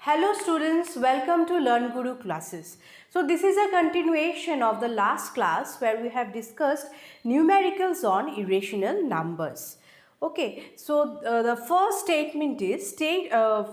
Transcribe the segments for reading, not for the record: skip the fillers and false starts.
Hello students, welcome to LearnGuru Classes. So this is a continuation of the last class where we have discussed numericals on irrational numbers. Okay, so the first statement is,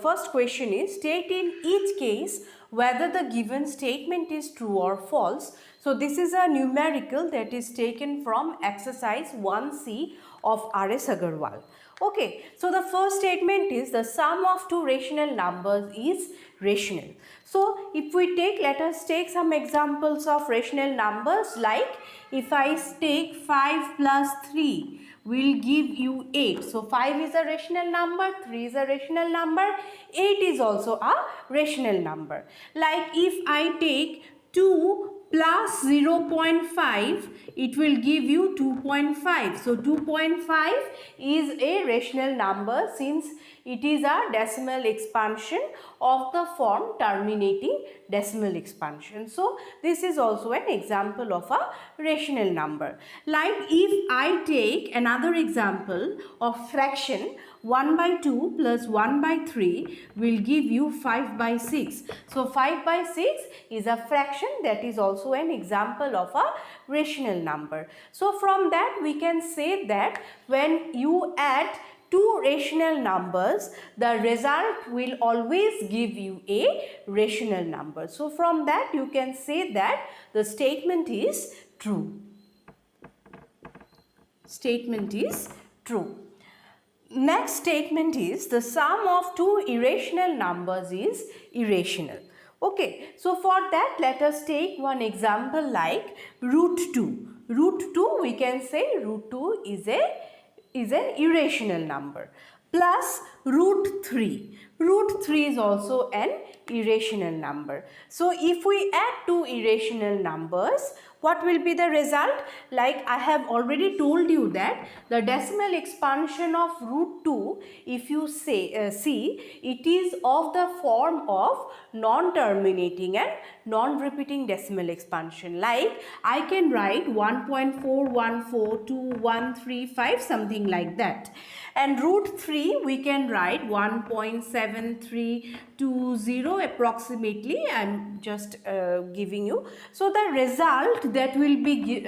first question is, state in each case whether the given statement is true or false. So this is a numerical that is taken from exercise 1C of R.S. Agarwal. Okay, so the first statement is the sum of two rational numbers is rational. So if we take, let us take some examples of rational numbers, like if I take 5 plus 3 will give you 8. So 5 is a rational number, 3 is a rational number, 8 is also a rational number. Like if I take 2 plus 0.5, it will give you 2.5. So 2.5 is a rational number since it is a decimal expansion of the form terminating decimal expansion. So this is also an example of a rational number. Like if I take another example of fraction, 1 by 2 plus 1 by 3 will give you 5 by 6. So 5 by 6 is a fraction that is also an example of a rational number. So from that we can say that when you add two rational numbers, the result will always give you a rational number. So from that you can say that the statement is true. Statement is true. Next statement is the sum of two irrational numbers is irrational. Okay, so for that let us take one example like root 2. Root 2, we can say root 2 is an irrational number, plus root 3. Root 3 is also an irrational number. So if we add two irrational numbers, what will be the result? Like I have already told you that the decimal expansion of root 2, if you say see, it is of the form of non-terminating and non-repeating decimal expansion. Like I can write 1.4142135, something like that. And root 3 we can write 1.7320 approximately. I am just giving you. So the result that will be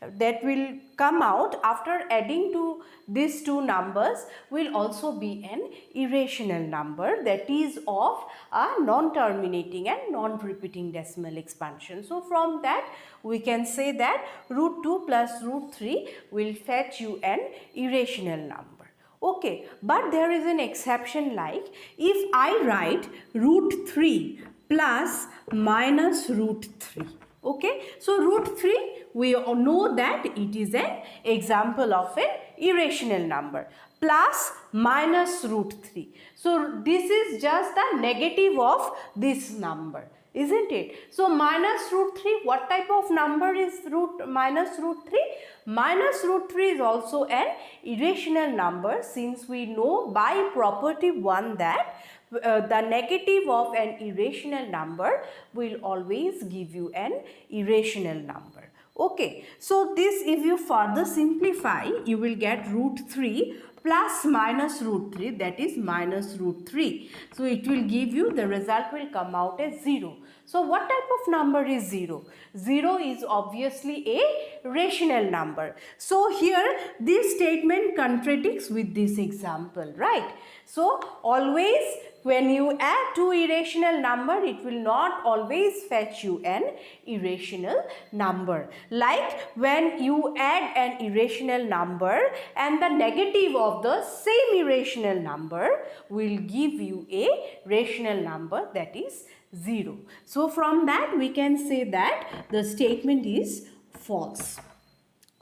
that will come out after adding to these two numbers will also be an irrational number that is of a non-terminating and non-repeating decimal expansion. So from that we can say that root 2 plus root 3 will fetch you an irrational number. Okay, but there is an exception, like if I write root 3 plus minus root 3. Okay, so root 3 we all know that it is an example of an irrational number, plus minus root 3. So this is just the negative of this number, isn't it? So minus root 3, what type of number is minus root 3? Minus root 3 is also an irrational number, since we know by property 1 that the negative of an irrational number will always give you an irrational number. Okay, so this, if you further simplify, you will get root 3 plus minus root 3, that is minus root 3. So it will give you, the result will come out as 0. So what type of number is 0? 0 is obviously a rational number. So here this statement contradicts with this example, right? So always when you add two irrational number, it will not always fetch you an irrational number. Like when you add an irrational number and the negative of the same irrational number will give you a rational number, that is 0. So from that we can say that the statement is false.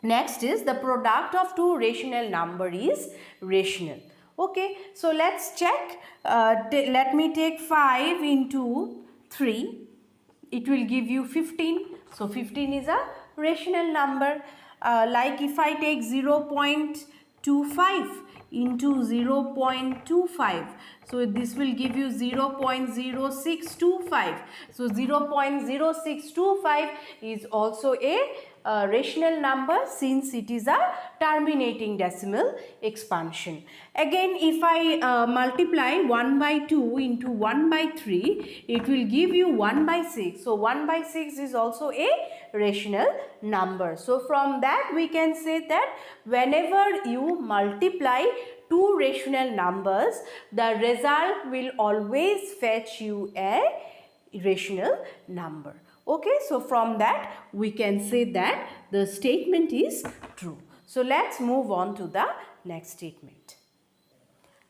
Next is the product of two rational number is rational. Okay, so let's check. Let me take 5 into 3. It will give you 15. So 15 is a rational number. Like if I take 0.25 into 0.25, so this will give you 0.0625. So 0.0625 is also a rational number since it is a terminating decimal expansion. Again, if I multiply 1 by 2 into 1 by 3, it will give you 1 by 6. So 1 by 6 is also a rational number. So from that we can say that whenever you multiply two rational numbers, the result will always fetch you a rational number. Okay, so from that we can say that the statement is true. So let's move on to the next statement.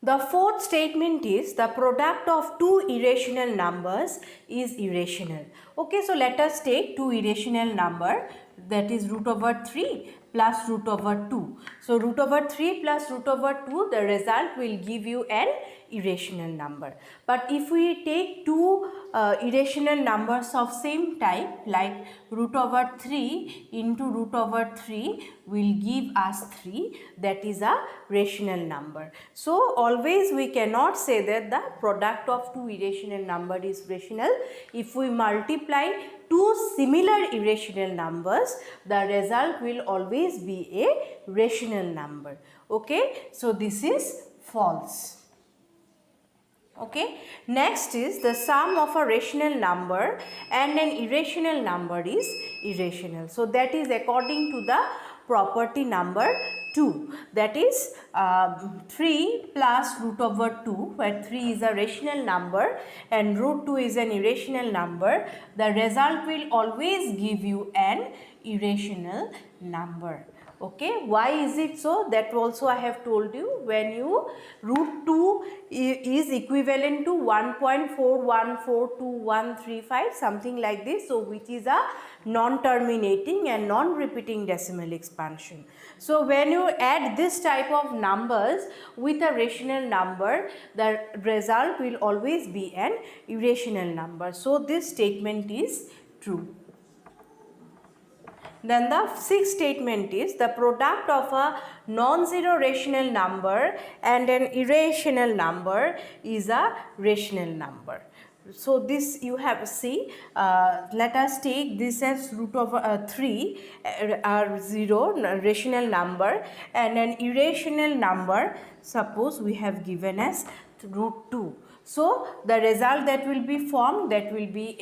The fourth statement is the product of two irrational numbers is irrational. Okay, so let us take two irrational number, that is root over 3 plus root over 2. So root over 3 plus root over 2, the result will give you an irrational number. But if we take two irrational numbers of same type, like root over 3 into root over 3 will give us 3, that is a rational number. So always we cannot say that the product of two irrational number is rational. If we multiply two similar irrational numbers, the result will always be a rational number. Okay, so this is false. Okay, next is the sum of a rational number and an irrational number is irrational. So that is according to the property number 2, that is 3 plus root over 2, where 3 is a rational number and root 2 is an irrational number. The result will always give you an irrational number. Okay, why is it so? That also I have told you. When you root 2 is equivalent to 1.41422135, something like this, so which is a non-terminating and non-repeating decimal expansion. So when you add this type of numbers with a rational number, the result will always be an irrational number. So this statement is true. Then the sixth statement is the product of a non-zero rational number and an irrational number is a rational number. So this you have see, let us take this as root over 3 are 0 rational number and an irrational number, suppose we have given as root 2. So the result that will be formed, that will be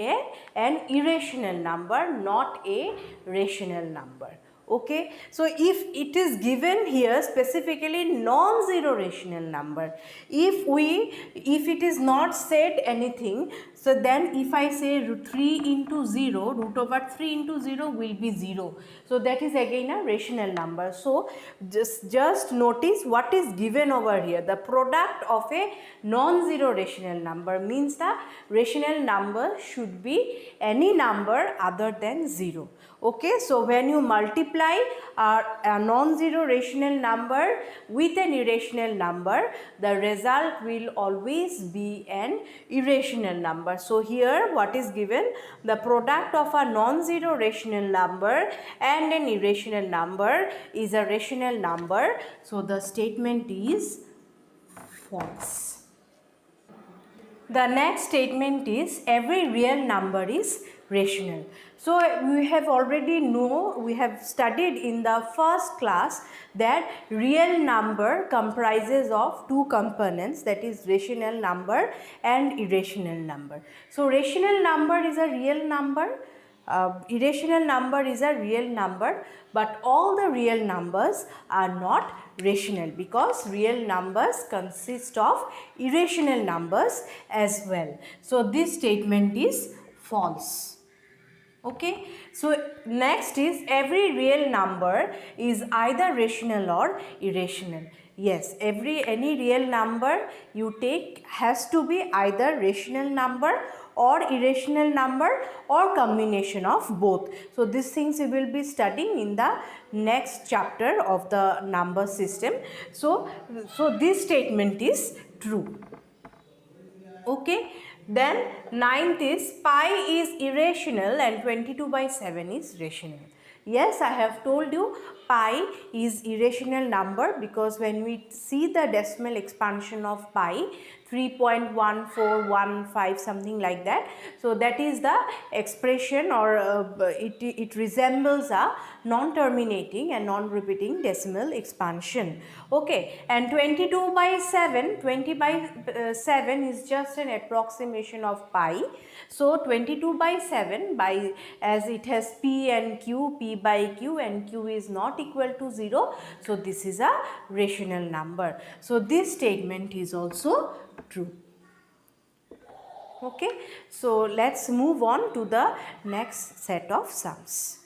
an irrational number, not a rational number. Okay, so if it is given here specifically non-zero rational number, if it is not said anything, so then if I say root 3 into 0, root over 3 into 0 will be 0. So that is again a rational number. So just notice what is given over here. The product of a non-zero rational number means the rational number should be any number other than 0. Okay, so when you multiply a non-zero rational number with an irrational number, the result will always be an irrational number. So here what is given? The product of a non-zero rational number and an irrational number is a rational number. So the statement is false. The next statement is every real number is rational. So we have already we have studied in the first class that real number comprises of two components, that is rational number and irrational number. So rational number is a real number, irrational number is a real number, but all the real numbers are not rational because real numbers consist of irrational numbers as well. So this statement is false. Okay, so next is every real number is either rational or irrational. Yes, any real number you take has to be either rational number or irrational number or combination of both. So these things we will be studying in the next chapter of the number system. So this statement is true. Okay. Then ninth is pi is irrational and 22/7 is rational. Yes, I have told you pi is irrational number because when we see the decimal expansion of pi, 3.1415, something like that. So that is the expression, or it resembles a non-terminating and non-repeating decimal expansion. Okay, and 22 by 7, 20 by 7 is just an approximation of pi. So 22 by 7, by as it has p and q, p by q, and q is not equal to 0. So this is a rational number. So this statement is also true. Okay, so let's move on to the next set of sums.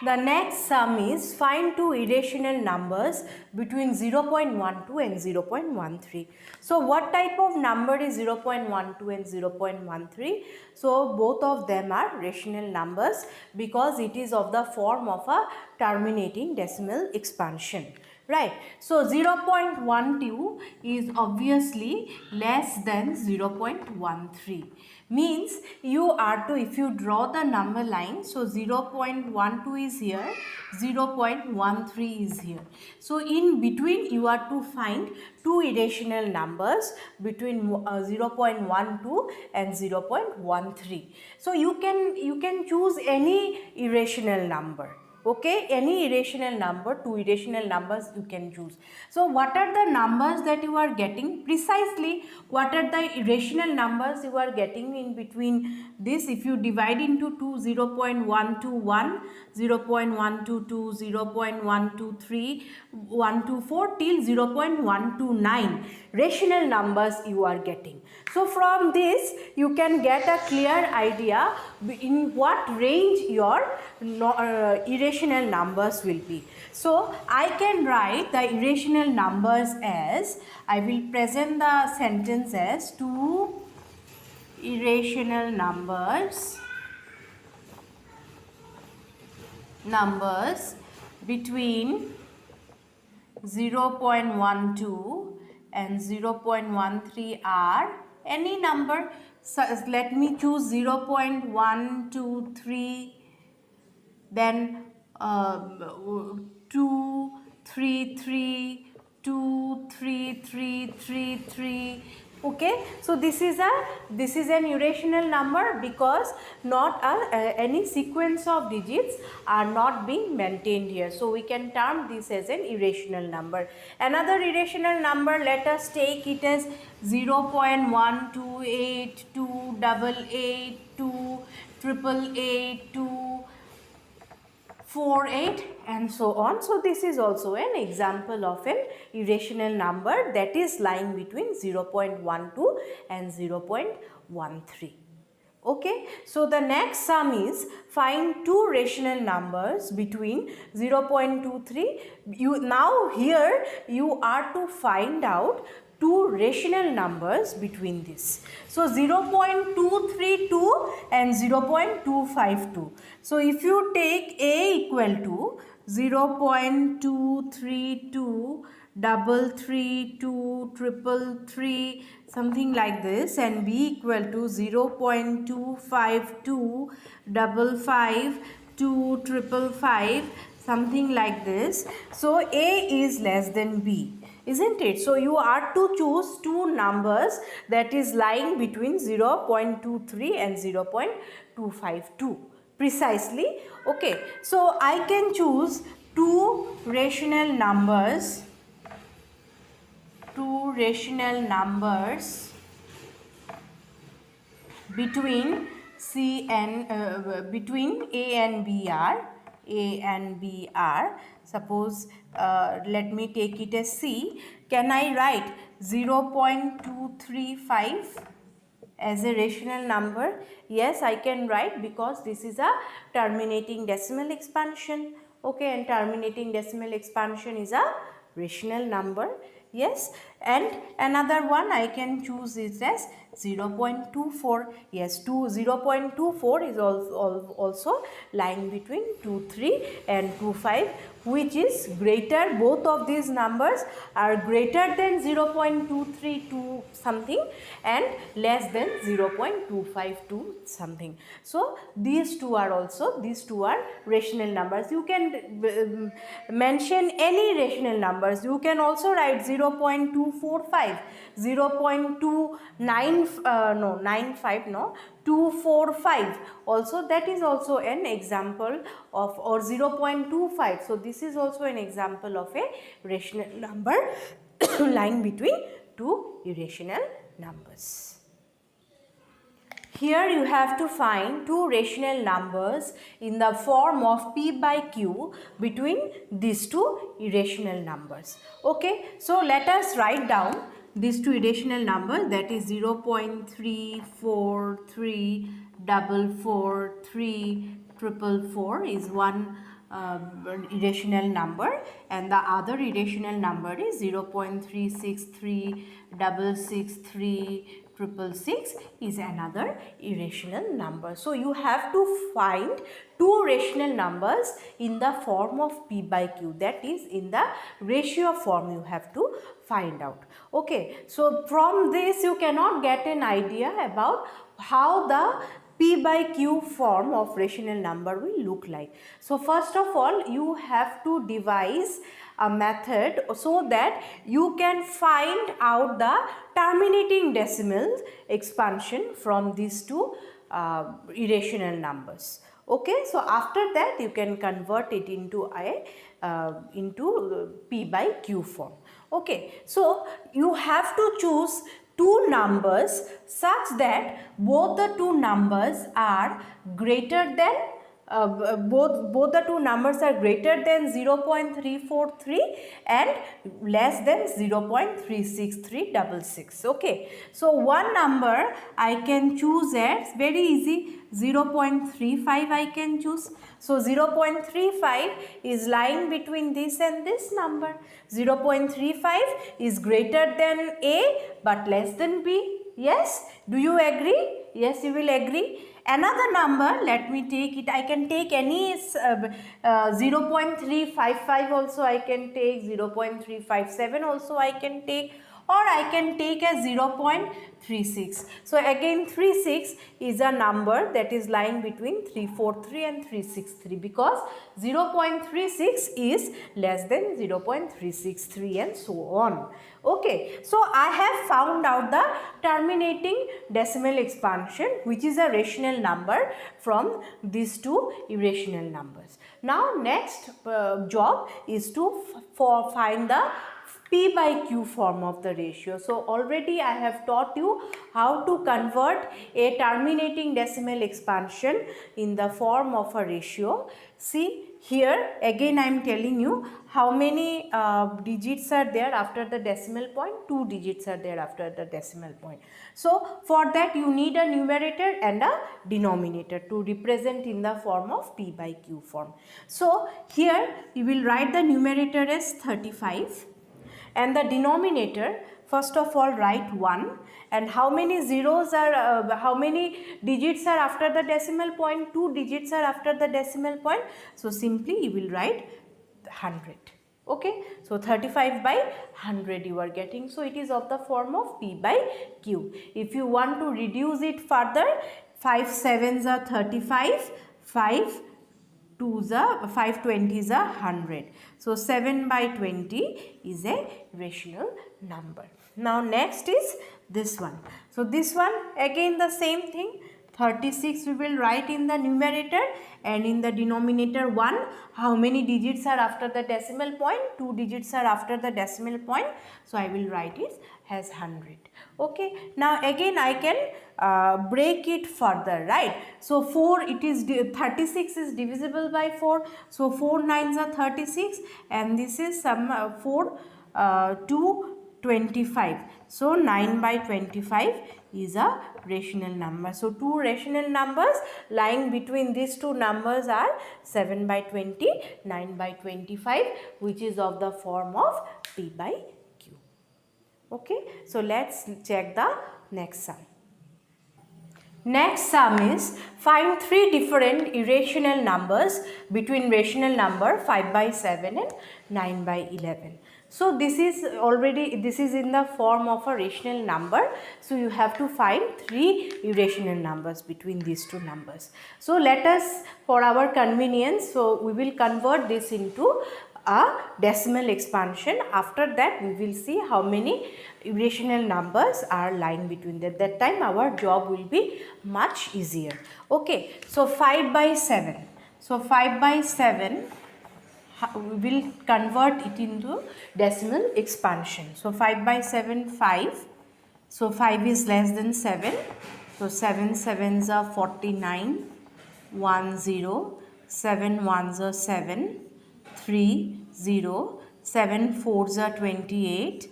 The next sum is find two irrational numbers between 0.12 and 0.13. So what type of number is 0.12 and 0.13? So both of them are rational numbers because it is of the form of a terminating decimal expansion. Right. So 0.12 is obviously less than 0.13. Means you are to, if you draw the number line, so 0.12 is here, 0.13 is here. So in between you are to find two irrational numbers between 0.12 and 0.13. So you can choose any irrational number. Okay, any irrational number, two irrational numbers you can choose. So what are the numbers that you are getting? Precisely, what are the irrational numbers you are getting in between this? If you divide into 2, 0.121, 0.122, 0.123, 124 till 0.129 rational numbers you are getting. So from this you can get a clear idea in what range your irrational numbers will be. So I can write the irrational numbers as, I will present the sentence as two irrational numbers between 0.12 and 0.13 are any number. So let me choose 0.123, then 2, 3, 3, 2, 3, 3, 3, 3. Okay, so this is an irrational number because not any sequence of digits are not being maintained here. So we can term this as an irrational number. Another irrational number, let us take it as 0.128, 288, 2, 888, 2, 48 and so on. So this is also an example of an irrational number that is lying between 0.12 and 0.13. Okay, so the next sum is find two rational numbers between 0.23. Now here you are to find out two rational numbers between this. So 0.232 and 0.252. So if you take A equal to 0.232, 332, 333, something like this, and B equal to 0.252, 552, 555, something like this. So A is less than B, isn't it? So you are to choose two numbers that is lying between 0.23 and 0.252 precisely. Okay, so I can choose two rational numbers between C and between A and B are, suppose let me take it as C. Can I write 0.235 as a rational number? Yes, I can write because this is a terminating decimal expansion. Okay, and terminating decimal expansion is a rational number. Yes, and another one I can choose it as 0.24. Yes, 0.24 is also lying between 23 and 25, which is greater. Both of these numbers are greater than 0.232 something and less than 0.252 something. So these two are rational numbers. You can mention any rational numbers. You can also write 0.2 0.245, 245 also, that is also an example of, or 0.25. So this is also an example of a rational number lying between two irrational numbers. Here you have to find two rational numbers in the form of p by q between these two irrational numbers. Okay, so let us write down these two irrational numbers, that is 0.3434434 is one irrational number, and the other irrational number is 0.36366366 is another irrational number. So you have to find two rational numbers in the form of p by q, that is in the ratio form you have to find out. Okay, so from this you cannot get an idea about how the p by q form of rational number will look like. So first of all, you have to devise a method so that you can find out the terminating decimal expansion from these two irrational numbers. Okay, so after that you can convert it into p by q form. Okay, so you have to choose two numbers such that both the two numbers are greater than both the two numbers are greater than 0.343 and less than 0.36366. Okay, so one number I can choose as very easy, 0.35 I can choose. So 0.35 is lying between this and this number. 0.35 is greater than A but less than B. Yes, do you agree? Yes, you will agree. Another number, let me take it, I can take any 0.355 also I can take, 0.357 also I can take, or I can take a 0.36. So again 36 is a number that is lying between 343 and 363 because 0.36 is less than 0.363 and so on. Okay, so I have found out the terminating decimal expansion, which is a rational number from these two irrational numbers. Now next job is to find the p by q form of the ratio. So already I have taught you how to convert a terminating decimal expansion in the form of a ratio. See here again I am telling you how many digits are there after the decimal point. 2 digits are there after the decimal point. So for that you need a numerator and a denominator to represent in the form of p by q form. So here you will write the numerator as 35 and the denominator, first of all write 1, and how many zeros are, how many digits are after the decimal point? 2 digits are after the decimal point. So simply you will write 100. Okay, so 35 by 100 you are getting. So it is of the form of p by q. If you want to reduce it further, 5 sevens are 35, 5 2s are 5 20s are 100. So 7 by 20 is a rational number. Now next is this one. So this one again the same thing. 36 we will write in the numerator and in the denominator 1. How many digits are after the decimal point? 2 digits are after the decimal point. So I will write it as 100. Okay. Now again I can break it further, right? So 36 is divisible by 4. So 4 9s are 36 and this is some 25. So 9 by 25 is a rational number. So two rational numbers lying between these two numbers are 7 by 20, 9 by 25, which is of the form of p by q. Okay, so let's check the next sum. Next sum is find three different irrational numbers between rational number 5 by 7 and 9 by 11. So this is in the form of a rational number. So you have to find three irrational numbers between these two numbers. So let us, for our convenience, so we will convert this into a decimal expansion. After that we will see how many irrational numbers are lying between them. That time our job will be much easier. Okay, so 5 by 7. So 5 by 7 we will convert it into decimal expansion. So 5 by 7, 5. So 5 is less than 7. So 7 sevens are 49, 1 0, 7 ones are 7, 3 0, 7 fours are 28,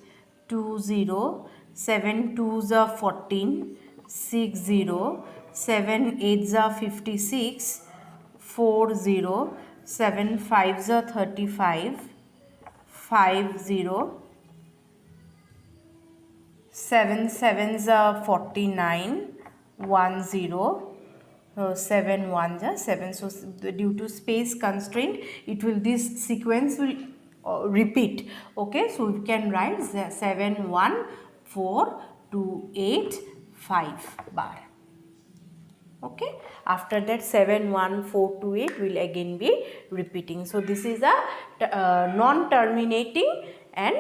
2 0, 7 twos are 14, 6 0, 7 eights are 56, 4 0, 7 fives are 35, 5 0, 7 sevens are 49, 1 0, 7 ones are 7. So due to space constraint, it will, this sequence will repeat. Okay, so we can write 7 1 4 2 8 5 bar. Okay, after that 7 1 4 2 8 will again be repeating. So this is a non-terminating and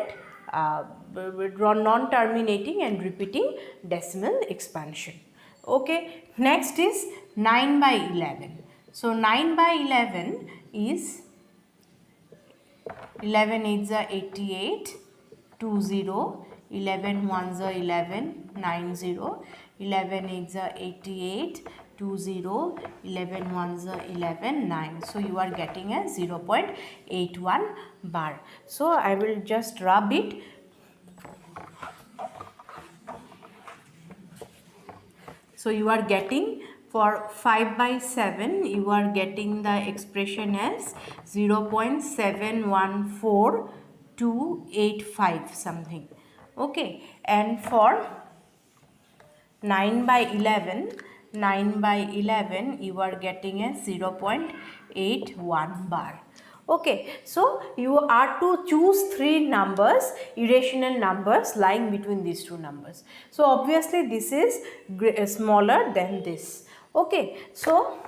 repeating decimal expansion. Okay, next is 9 by 11. So 9 by 11 is 11 8s are 88, 2 0, 11 1s are 11, 9 0, 11 8s are 88, 2 0, 11 1s are 11, 9. So you are getting a 0.81 bar. So I will just rub it. So you are getting, for 5 by 7 you are getting the expression as 0.714285 something. Okay, and for 9 by 11 you are getting a 0.81 bar. Okay, so you are to choose 3 numbers, irrational numbers lying between these 2 numbers. So obviously this is smaller than this. Okay, so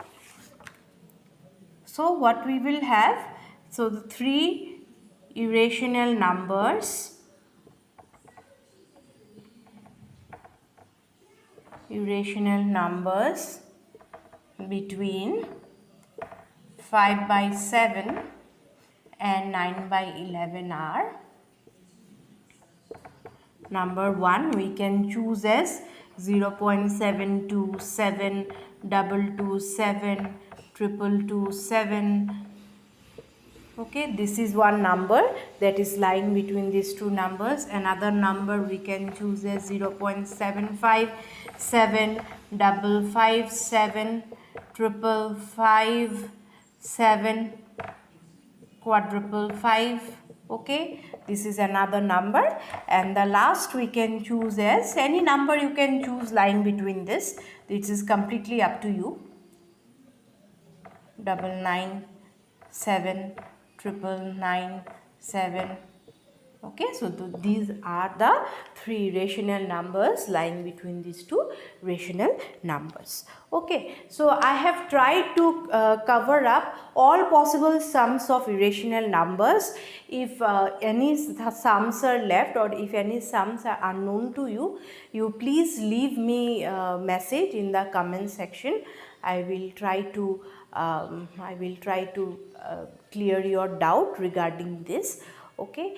what we will have, so the 3 irrational numbers between 5 by 7 and 9 by 11 are: number 1 we can choose as 0.727, 227, 227. Okay, this is one number that is lying between these 2 numbers. Another number we can choose as 0.757, 557, 555, 555. Okay, this is another number. And the last we can choose as any number you can choose lying between this. This is completely up to you. 997, 997. Okay, so these are the 3 rational numbers lying between these 2 rational numbers. Okay, so I have tried to cover up all possible sums of irrational numbers. If any sums are left, or if any sums are unknown to you, you please leave me a message in the comment section. I will try to clear your doubt regarding this. Okay,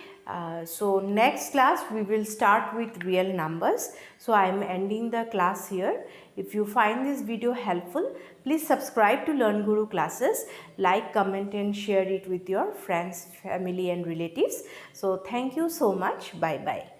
so next class we will start with real numbers. So I am ending the class here. If you find this video helpful, please subscribe to LearnGuru Classes, like, comment and share it with your friends, family and relatives. So thank you so much. Bye bye.